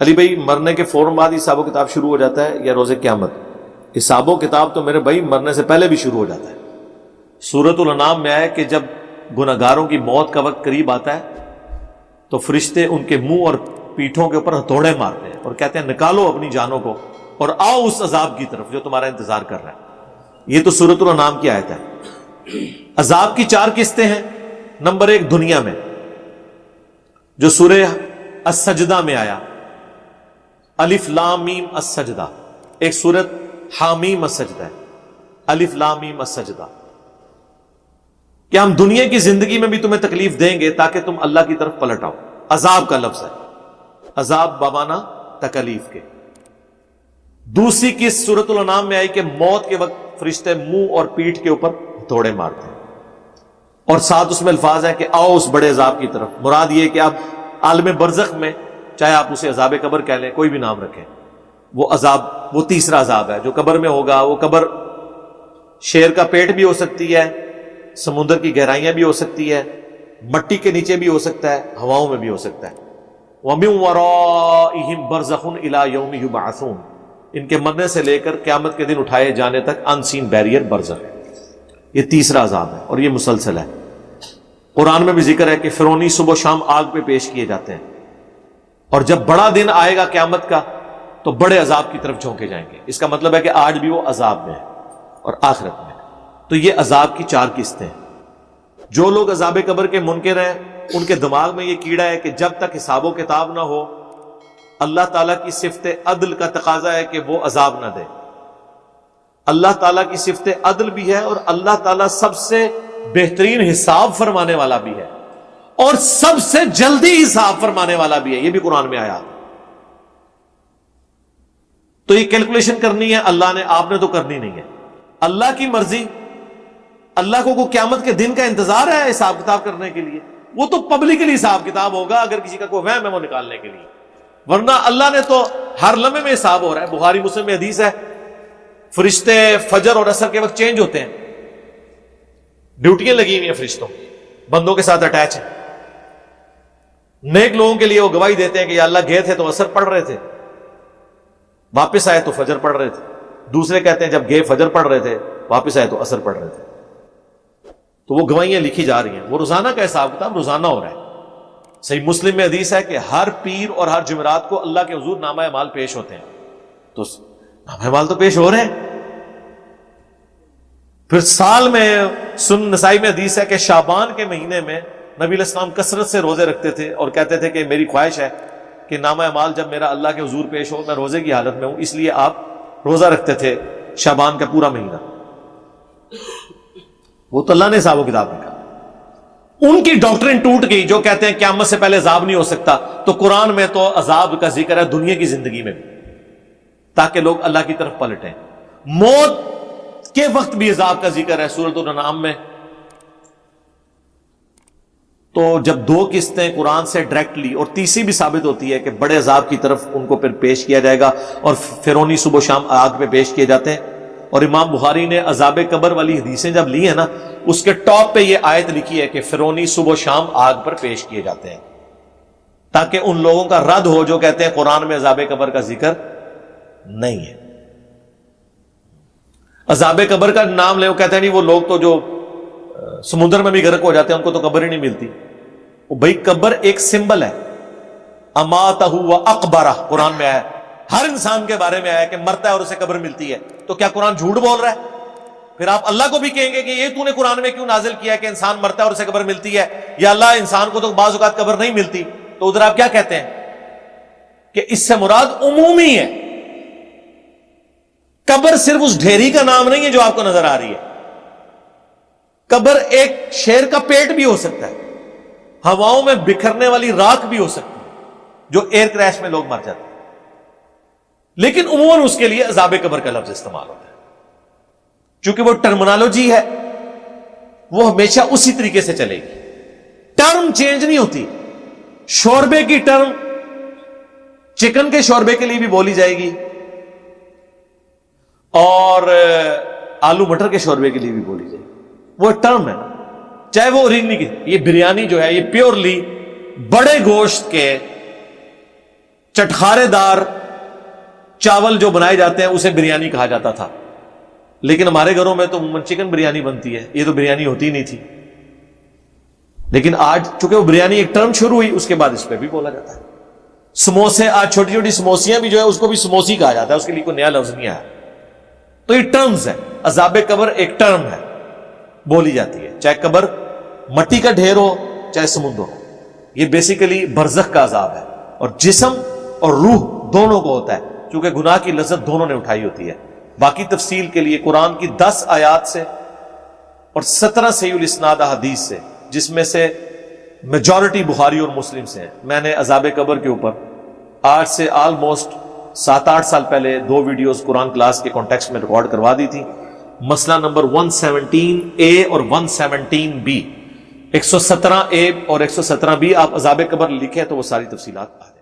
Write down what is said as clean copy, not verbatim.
علی بھائی مرنے کے فوراً بعد حساب و کتاب شروع ہو جاتا ہے یا روز قیامت؟ حساب و کتاب تو میرے بھائی مرنے سے پہلے بھی شروع ہو جاتا ہے۔ سورۃ الانعام میں آئے کہ جب گناہگاروں کی موت کا وقت قریب آتا ہے تو فرشتے ان کے منہ اور پیٹھوں کے اوپر ہتھوڑے مارتے ہیں اور کہتے ہیں نکالو اپنی جانوں کو اور آؤ اس عذاب کی طرف جو تمہارا انتظار کر رہا ہے۔ یہ تو سورۃ الانعام کی آیت ہے۔ عذاب کی 4 قسطیں ہیں۔ نمبر 1 دنیا میں، جو سورہ السجدہ میں آیا، الف لام میم السجدہ، ایک سورت حامیم السجدہ ہے، الف لام میم السجدہ، کہ ہم دنیا کی زندگی میں بھی تمہیں تکلیف دیں گے تاکہ تم اللہ کی طرف پلٹ آؤ۔ عذاب کا لفظ ہے، عذاب بمانا تکلیف کے۔ دوسری قسط سورۃ الانعام میں آئی کہ موت کے وقت فرشتے منہ اور پیٹھ کے اوپر ہتھوڑے مارتے ہیں، اور ساتھ اس میں الفاظ ہے کہ آؤ اس بڑے عذاب کی طرف۔ مراد یہ کہ اب عالم برزخ میں، چاہے آپ اسے عذاب قبر کہہ لیں، کوئی بھی نام رکھیں، وہ عذاب، وہ تیسرا عذاب ہے جو قبر میں ہوگا۔ وہ قبر شیر کا پیٹ بھی ہو سکتی ہے، سمندر کی گہرائیاں بھی ہو سکتی ہے، مٹی کے نیچے بھی ہو سکتا ہے، ہواؤں میں بھی ہو سکتا ہے۔ وَمِن وَرَائِهِمْ بَرْزَخٌ إِلَىٰ يَوْمِ يُبْعَثُونَ، ان کے مرنے سے لے کر قیامت کے دن اٹھائے جانے تک ان سین بیریئر برزخ ہے۔ یہ تیسرا عذاب ہے اور یہ مسلسل ہے۔ قرآن میں بھی ذکر ہے کہ فرعونی صبح و شام آگ پہ پیش کیے جاتے ہیں، اور جب بڑا دن آئے گا قیامت کا تو بڑے عذاب کی طرف جھونکے جائیں گے۔ اس کا مطلب ہے کہ آج بھی وہ عذاب میں ہے اور آخرت میں۔ تو یہ عذاب کی 4 قسطیں ہیں۔ جو لوگ عذاب قبر کے منکر ہیں ان کے دماغ میں یہ کیڑا ہے کہ جب تک حساب و کتاب نہ ہو، اللہ تعالیٰ کی صفت عدل کا تقاضا ہے کہ وہ عذاب نہ دے۔ اللہ تعالیٰ کی صفت عدل بھی ہے، اور اللہ تعالیٰ سب سے بہترین حساب فرمانے والا بھی ہے، اور سب سے جلدی حساب فرمانے والا بھی ہے۔ یہ بھی قرآن میں آیا۔ تو یہ کیلکولیشن کرنی ہے اللہ نے، آپ نے تو کرنی نہیں ہے۔ اللہ کی مرضی، اللہ کو قیامت کے دن کا انتظار ہے حساب کتاب کرنے کے لیے، وہ تو پبلکلی حساب کتاب ہوگا اگر کسی کا کوئی وہم ہے وہ نکالنے کے لیے، ورنہ اللہ نے تو ہر لمحے میں حساب ہو رہا ہے۔ بخاری مسلم میں حدیث ہے، فرشتے فجر اور عصر کے وقت چینج ہوتے ہیں، ڈیوٹیاں لگی ہوئی ہیں فرشتوں، بندوں کے ساتھ اٹیچ ہیں۔ نیک لوگوں کے لیے وہ گواہی دیتے ہیں کہ یا اللہ گئے تھے تو عصر پڑھ رہے تھے، واپس آئے تو فجر پڑھ رہے تھے۔ دوسرے کہتے ہیں جب گئے فجر پڑھ رہے تھے، واپس آئے تو عصر پڑھ رہے تھے۔ تو وہ گواہیاں لکھی جا رہی ہیں، وہ روزانہ کا حساب کتاب روزانہ ہو رہا ہے۔ صحیح مسلم میں حدیث ہے کہ ہر پیر اور ہر جمعرات کو اللہ کے حضور نامہ اعمال پیش ہوتے ہیں، تو نامہ اعمال تو پیش ہو رہے ہیں۔ پھر سال میں سنن نسائی میں حدیث ہے کہ شعبان کے مہینے میں نبی علیہ السلام کثرت سے روزے رکھتے تھے اور کہتے تھے کہ میری خواہش ہے کہ نامہ اعمال جب میرا اللہ کے حضور پیش ہو میں روزے کی حالت میں ہوں، اس لیے آپ روزہ رکھتے تھے شعبان کا پورا مہینہ۔ وہ تو اللہ نے حساب و کتاب لکھا۔ ان کی ڈاکٹرن ٹوٹ گئی جو کہتے ہیں قیامت سے پہلے عذاب نہیں ہو سکتا، تو قرآن میں تو عذاب کا ذکر ہے دنیا کی زندگی میں بھی، تاکہ لوگ اللہ کی طرف پلٹیں۔ موت کے وقت بھی عذاب کا ذکر ہے سورۃ الانعام میں۔ تو جب 2 قسطیں قرآن سے ڈائریکٹلی، اور تیسری بھی ثابت ہوتی ہے کہ بڑے عذاب کی طرف ان کو پھر پیش کیا جائے گا، اور فرعونی صبح و شام آگ پہ پیش کیے جاتے ہیں۔ اور امام بخاری نے عذاب قبر والی حدیثیں جب لی ہیں نا، اس کے ٹاپ پہ یہ آیت لکھی ہے کہ فرعونی صبح و شام آگ پر پیش کیے جاتے ہیں، تاکہ ان لوگوں کا رد ہو جو کہتے ہیں قرآن میں عذاب قبر کا ذکر نہیں ہے۔ عذاب قبر کا نام لے، وہ کہتے ہیں نہیں وہ لوگ تو جو سمندر میں بھی غرق ہو جاتے ہیں ان کو تو قبر ہی نہیں ملتی۔ وہ بھائی قبر ایک سمبل ہے، اماتہ و اقبرہ قرآن میں آیا ہے، ہر انسان کے بارے میں آیا کہ مرتا ہے اور اسے قبر ملتی ہے۔ تو کیا قرآن جھوٹ بول رہا ہے؟ پھر آپ اللہ کو بھی کہیں گے کہ یہ تو نے قرآن میں کیوں نازل کیا ہے کہ انسان مرتا ہے اور اسے قبر ملتی ہے، یا اللہ انسان کو تو بعض اوقات قبر نہیں ملتی، تو ادھر آپ کیا کہتے ہیں کہ اس سے مراد عمومی ہے۔ قبر صرف اس ڈھیری کا نام نہیں ہے جو آپ کو نظر آ رہی ہے، قبر ایک شیر کا پیٹ بھی ہو سکتا ہے، ہواؤں میں بکھرنے والی راکھ بھی ہو سکتی ہے جو ایئر کریش میں لوگ مر جاتے ہیں، لیکن عموماً اس کے لیے عذاب قبر کا لفظ استعمال ہوتا ہے، چونکہ وہ ٹرمنالوجی ہے، وہ ہمیشہ اسی طریقے سے چلے گی، ٹرم چینج نہیں ہوتی۔ شوربے کی ٹرم چکن کے شوربے کے لیے بھی بولی جائے گی، اور آلو مٹر کے شوربے کے لیے بھی بولی جائے گی، وہ ٹرم ہے، چاہے وہ اوریجنلی کی۔ یہ بریانی جو ہے یہ پیورلی بڑے گوشت کے چٹخارے دار چاول جو بنائے جاتے ہیں اسے بریانی کہا جاتا تھا، لیکن ہمارے گھروں میں تو عموماً چکن بریانی بنتی ہے، یہ تو بریانی ہوتی نہیں تھی. لیکن آج چونکہ وہ بریانی ایک ٹرم شروع ہوئی، اس کے بعد اس پہ بھی بولا جاتا ہے. سموسے، آج چھوٹی چھوٹی سموسیاں بھی جو ہے اس کو بھی سموسی کہا جاتا ہے، اس کے لیے کوئی نیا لفظ نہیں آیا. تو یہ ٹرمز ہے. عذاب قبر ایک ٹرم ہے، بولی جاتی ہے، چاہے قبر مٹی کا ڈھیر ہو چاہے سمندر ہو. یہ بیسیکلی برزخ کا عذاب ہے، اور جسم اور روح دونوں کو ہوتا ہے، کیونکہ گناہ کی لذت دونوں نے اٹھائی ہوتی ہے. باقی تفصیل کے لیے قرآن کی 10 آیات سے اور 17 صحیح الاسناد حدیث سے، جس میں سے میجورٹی بخاری اور مسلم سے ہیں، میں نے عذاب قبر کے اوپر آج سے آلموسٹ 7-8 سال پہلے 2 ویڈیوز قرآن کلاس کے کانٹیکسٹ میں ریکارڈ کروا دی تھی. مسئلہ نمبر 117A اور 117B، 117A اور 117B آپ عذاب قبر لکھیں تو وہ ساری تفصیلات آ جائیں.